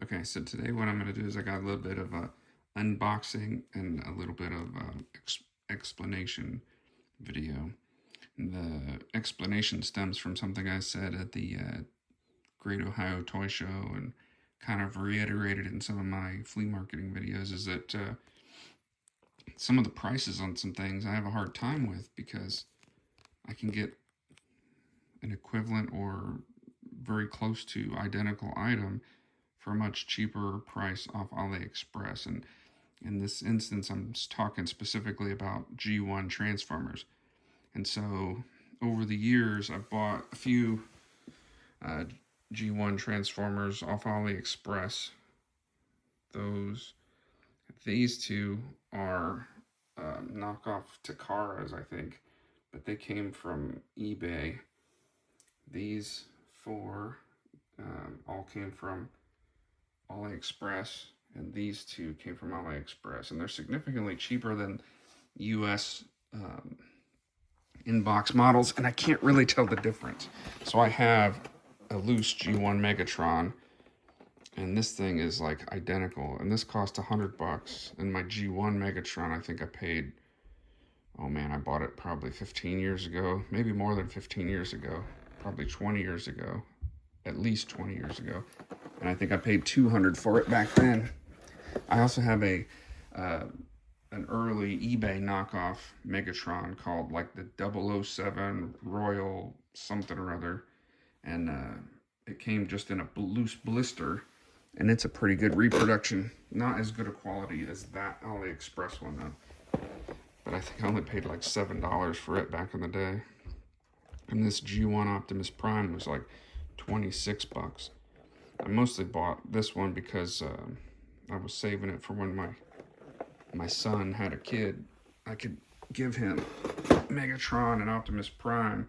Okay, so today what I'm going to do is I got a little bit of a unboxing and a little bit of explanation video. The explanation stems from something I said at the Great Ohio Toy Show and kind of reiterated in some of my flea marketing videos, is that some of the prices on some things I have a hard time with because I can get an equivalent or very close to identical item for a much cheaper price off AliExpress. And in this instance, I'm talking specifically about G1 transformers. And so over the years, I've bought a few G1 transformers off AliExpress. These two are knockoff Takaras, I think, but they came from eBay. These four all came from AliExpress, and these two came from AliExpress, and they're significantly cheaper than US inbox models, and I can't really tell the difference. So I have a loose G1 Megatron, and this thing is like identical, and this cost $100, and my G1 Megatron, I think I paid, oh man, I bought it probably 15 years ago, maybe more than 15 years ago, probably 20 years ago, at least 20 years ago, and I think I paid $200 for it back then. I also have an early eBay knockoff Megatron called like the 007 Royal something or other, and it came just in a loose blister, and it's a pretty good reproduction. Not as good a quality as that AliExpress one though, but I think I only paid like $7 for it back in the day. And this G1 Optimus Prime was like $26. I mostly bought this one because I was saving it for when my son had a kid. I could give him Megatron and Optimus Prime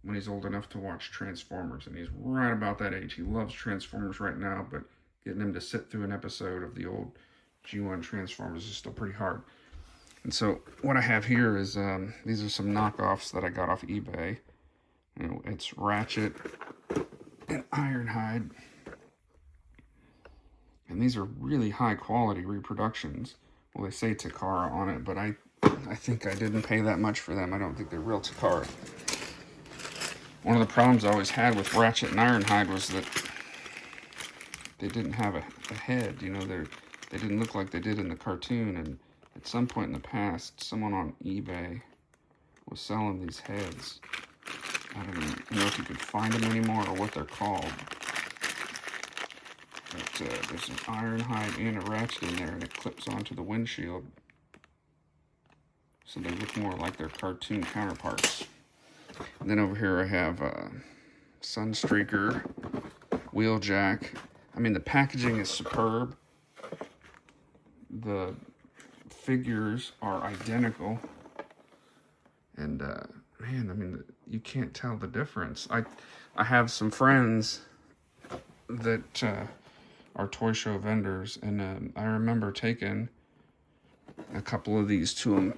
when he's old enough to watch Transformers, and he's right about that age. He loves Transformers right now, but getting him to sit through an episode of the old G1 Transformers is still pretty hard. And so what I have here is these are some knockoffs that I got off eBay. You know, it's Ratchet and Ironhide, and these are really high quality reproductions. Well, they say Takara on it, but I think I didn't pay that much for them. I don't think they're real Takara. One of the problems I always had with Ratchet and Ironhide was that they didn't have a head. You know, they didn't look like they did in the cartoon. And at some point in the past, someone on eBay was selling these heads. I don't even know if you could find them anymore or what they're called. But there's an Ironhide and a Ratchet in there, and it clips onto the windshield, so they look more like their cartoon counterparts. And then over here I have Sunstreaker, Wheeljack. I mean, the packaging is superb. The figures are identical. And, man, I mean, you can't tell the difference. I have some friends that are toy show vendors, and I remember taking a couple of these to them,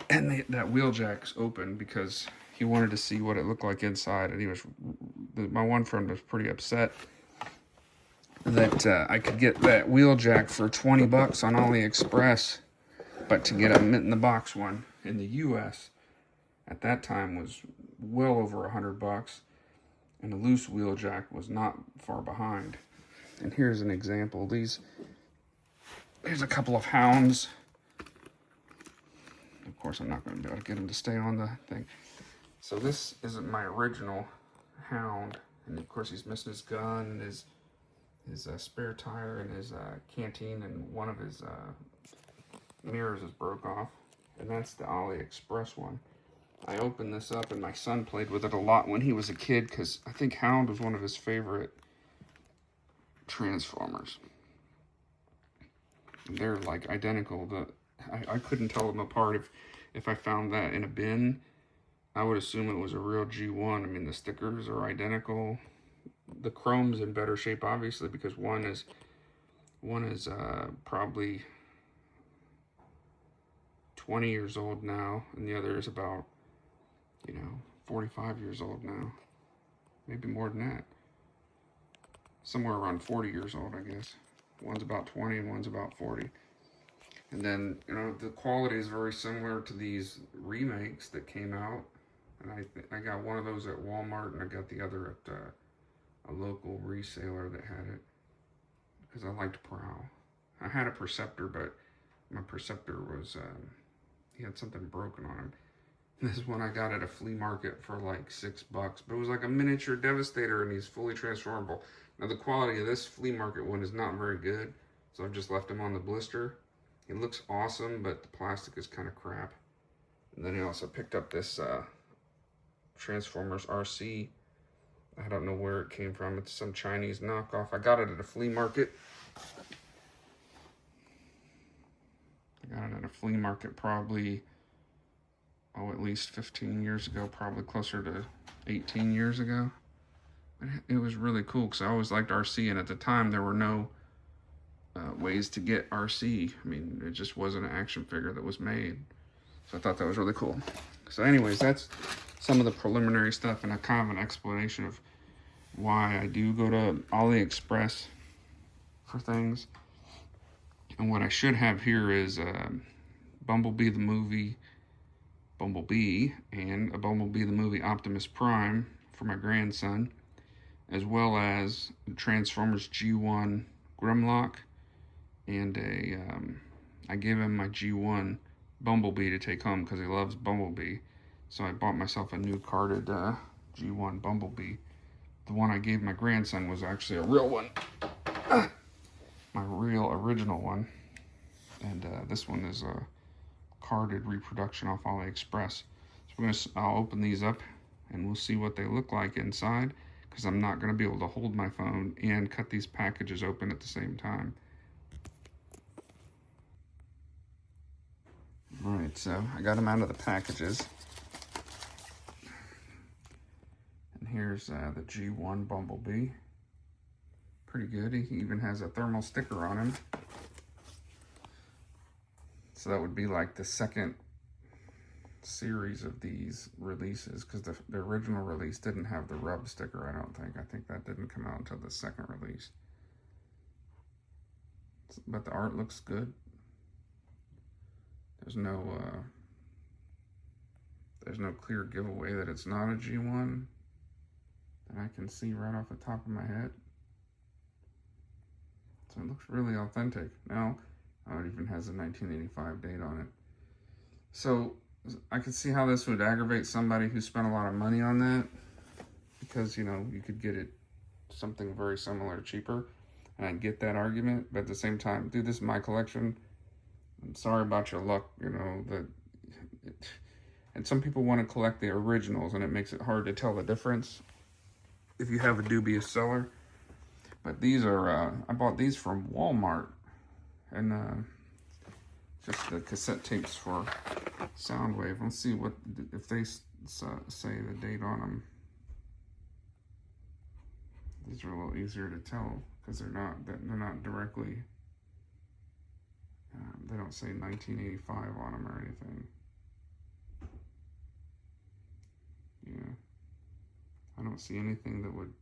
and that Wheeljack's open because he wanted to see what it looked like inside, and my one friend was pretty upset that I could get that Wheeljack for $20 on AliExpress, but to get a mint-in-the-box one in the US at that time was well over $100, and a loose Wheeljack was not far behind. And here's an example. Here's a couple of hounds. Of course, I'm not going to be able to get him to stay on the thing. So this isn't my original hound, and of course he's missing his gun and his spare tire and his canteen, and one of his mirrors is broke off, and that's the AliExpress one. I opened this up, and my son played with it a lot when he was a kid because I think Hound was one of his favorite Transformers. And they're like identical. I couldn't tell them apart. If I found that in a bin, I would assume it was a real G1. I mean, the stickers are identical. The chrome's in better shape, obviously, because one is probably 20 years old now, and the other is about, 45 years old now. Maybe more than that. Somewhere around 40 years old, I guess. One's about 20 and one's about 40. And then, you know, the quality is very similar to these remakes that came out. And I got one of those at Walmart, and I got the other at a local reseller that had it, because I liked Prowl. I had a Perceptor, but my Perceptor was, he had something broken on him. This one I got at a flea market for like $6, but it was like a miniature Devastator, and he's fully transformable. Now the quality of this flea market one is not very good, so I've just left him on the blister. It looks awesome, but the plastic is kind of crap. And then I also picked up this Transformers RC. I don't know where it came from. It's some Chinese knockoff. I got it at a flea market. I got it at a flea market probably, oh, at least 15 years ago, probably closer to 18 years ago. But it was really cool because I always liked RC, and at the time there were no ways to get RC. I mean, it just wasn't an action figure that was made. So I thought that was really cool. So anyways, that's some of the preliminary stuff and a kind of an explanation of why I do go to AliExpress for things. And what I should have here is Bumblebee the movie Bumblebee and a Bumblebee the movie Optimus Prime for my grandson, as well as Transformers G1 Grimlock, and I gave him my G1 Bumblebee to take home because he loves Bumblebee. So I bought myself a new carded G1 Bumblebee. The one I gave my grandson was actually a real one. My real original one. And this one is a carded reproduction off AliExpress. So I'll open these up and we'll see what they look like inside, because I'm not going to be able to hold my phone and cut these packages open at the same time. Alright, so I got them out of the packages. And here's the G1 Bumblebee. Pretty good. He even has a thermal sticker on him. So that would be like the second series of these releases, because the original release didn't have the rub sticker, I don't think. I think that didn't come out until the second release. But the art looks good. There's no clear giveaway that it's not a G1 that I can see right off the top of my head. So it looks really authentic. Now, it even has a 1985 date on it. So I could see how this would aggravate somebody who spent a lot of money on that, because, you know, you could get it something very similar cheaper, and I get that argument. But at the same time, dude, this is my collection. I'm sorry about your luck, you know. And some people want to collect the originals, and it makes it hard to tell the difference if you have a dubious seller. But these are, I bought these from Walmart, and just the cassette tapes for Soundwave. Let's see what, if they say the date on them. These are a little easier to tell because they're not directly, they don't say 1985 on them or anything. Yeah, I don't see anything that would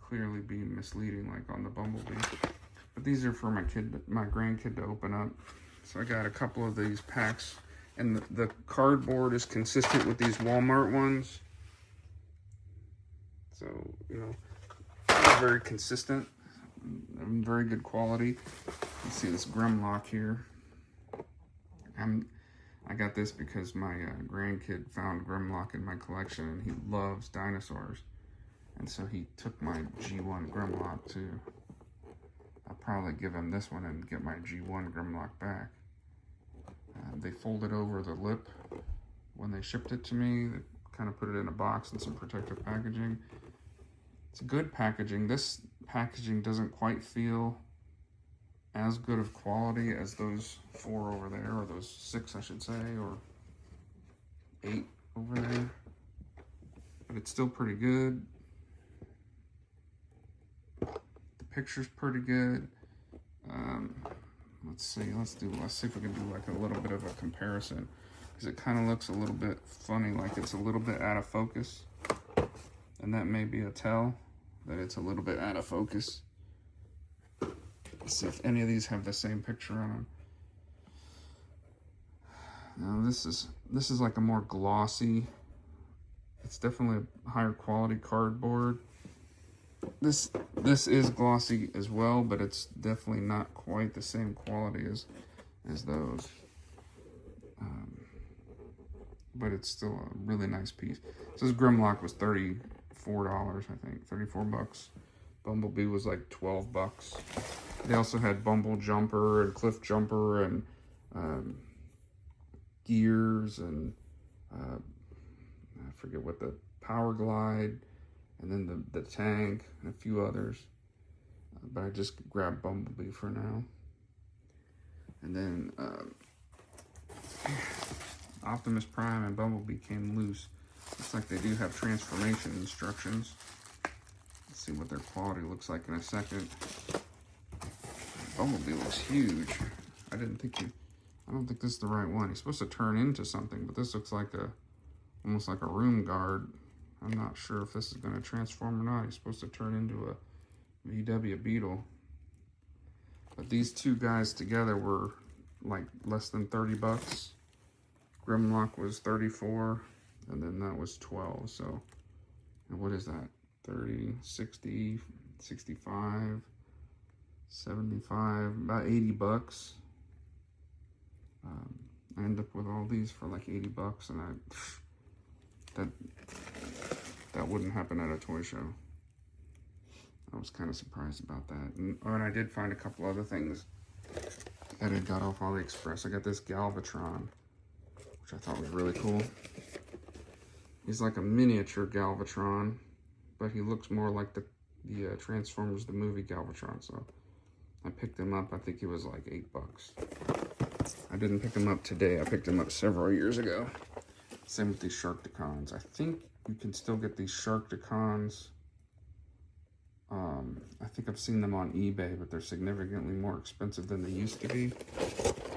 clearly be misleading like on the Bumblebee. But these are for my grandkid to open up. So I got a couple of these packs, and the cardboard is consistent with these Walmart ones. So, you know, very consistent, very good quality. You see this Grimlock here. I got this because my grandkid found Grimlock in my collection, and he loves dinosaurs. And so he took my G1 Grimlock too. I'll probably give him this one and get my G1 Grimlock back. They folded over the lip when they shipped it to me. They kind of put it in a box and some protective packaging. It's good packaging. This packaging doesn't quite feel as good of quality as those 4 over there, or those 6, I should say, or 8 over there. But it's still pretty good. The picture's pretty good. Let's see if we can do like a little bit of a comparison, because it kind of looks a little bit funny, like it's a little bit out of focus, and that may be a tell that it's a little bit out of focus. Let's see if any of these have the same picture on them. Now this is like a more glossy. It's definitely a higher quality cardboard. This is glossy as well, but it's definitely not quite the same quality as those. But it's still a really nice piece. So this Grimlock was $34, I think, 34 bucks. Bumblebee was like 12 bucks. They also had Bumble Jumper and Cliff Jumper and Gears and I forget what the Power Glide, and then the tank and a few others. But I just grabbed Bumblebee for now. And then Optimus Prime and Bumblebee came loose. Looks like they do have transformation instructions. Let's see what their quality looks like in a second. Bumblebee looks huge. I don't think this is the right one. He's supposed to turn into something, but this looks like almost like a room guard. I'm not sure if this is going to transform or not. He's supposed to turn into a VW Beetle. But these two guys together were like less than 30 bucks. Grimlock was 34, and then that was 12. So, and what is that? 30, 60, 65, 75, about 80 bucks. I end up with all these for like 80 bucks, and that wouldn't happen at a toy show. I was kind of surprised about that. And I did find a couple other things that I got off AliExpress. I got this Galvatron, which I thought was really cool. He's like a miniature Galvatron, but he looks more like the Transformers the movie Galvatron. So I picked him up. I think he was like 8 bucks. I didn't pick him up today. I picked him up several years ago. Same with these Sharkticons. I think you can still get these Sharkticons. I think I've seen them on eBay, but they're significantly more expensive than they used to be.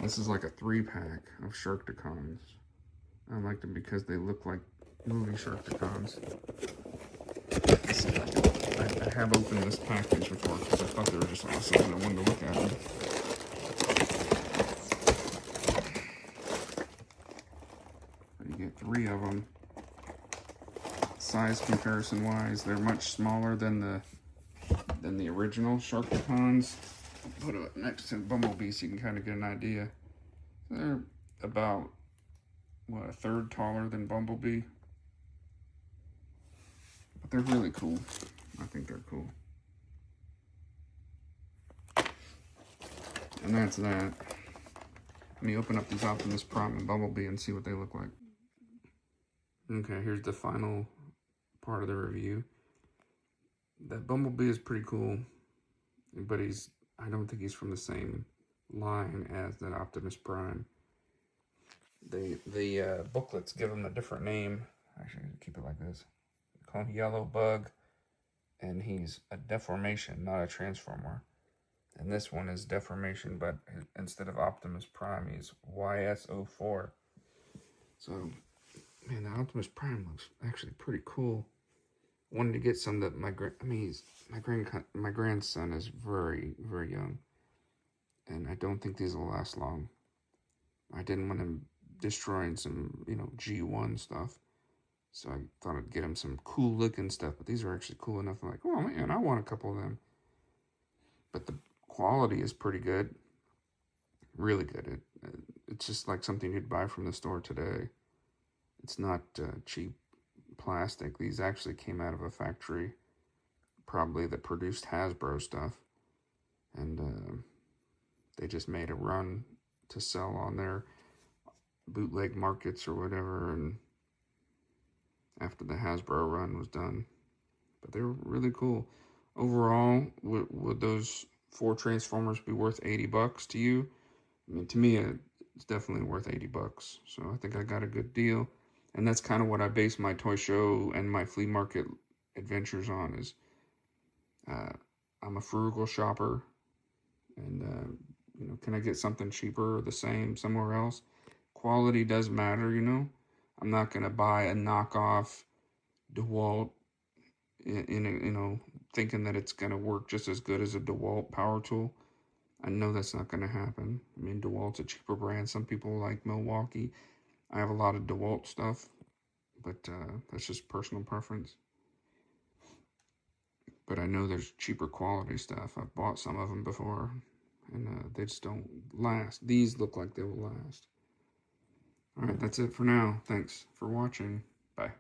This is like a 3-pack of Sharkticons. I like them because they look like movie Sharkticons. I have opened this package before because I thought they were just awesome and I wanted to look at them. But you get 3 of them. Size comparison wise, they're much smaller than the original Sharkticons. Put it next to Bumblebee so you can kind of get an idea. They're about, what, a third taller than Bumblebee. But they're really cool. I think they're cool. And that's that. Let me open up these Optimus Prime and Bumblebee and see what they look like. Okay, here's the final part of the review. That Bumblebee is pretty cool, but I don't think he's from the same line as that Optimus Prime. The booklets give him a different name. Actually, keep it like this. They call him Yellow Bug, and he's a deformation, not a transformer. And this one is deformation, but instead of Optimus Prime, he's YS04. So, man, the Optimus Prime looks actually pretty cool. Wanted to get some that my grandson is very, very young, and I don't think these will last long. I didn't want him destroying some, G1 stuff, so I thought I'd get him some cool looking stuff. But these are actually cool enough. I'm like, oh man, I want a couple of them. But the quality is pretty good, really good. It's just like something you'd buy from the store today. It's not cheap plastic. These actually came out of a factory probably that produced Hasbro stuff, and they just made a run to sell on their bootleg markets or whatever, and after the Hasbro run was done. But they were really cool. Overall, would those 4 Transformers be worth 80 bucks to you? I mean, to me, it's definitely worth 80 bucks. So I think I got a good deal. And that's kind of what I base my toy show and my flea market adventures on is I'm a frugal shopper. And, can I get something cheaper or the same somewhere else? Quality does matter, I'm not going to buy a knockoff DeWalt thinking that it's going to work just as good as a DeWalt power tool. I know that's not going to happen. I mean, DeWalt's a cheaper brand. Some people like Milwaukee. I have a lot of DeWalt stuff, but that's just personal preference. But I know there's cheaper quality stuff. I've bought some of them before, and they just don't last. These look like they will last. All right, that's it for now. Thanks for watching. Bye.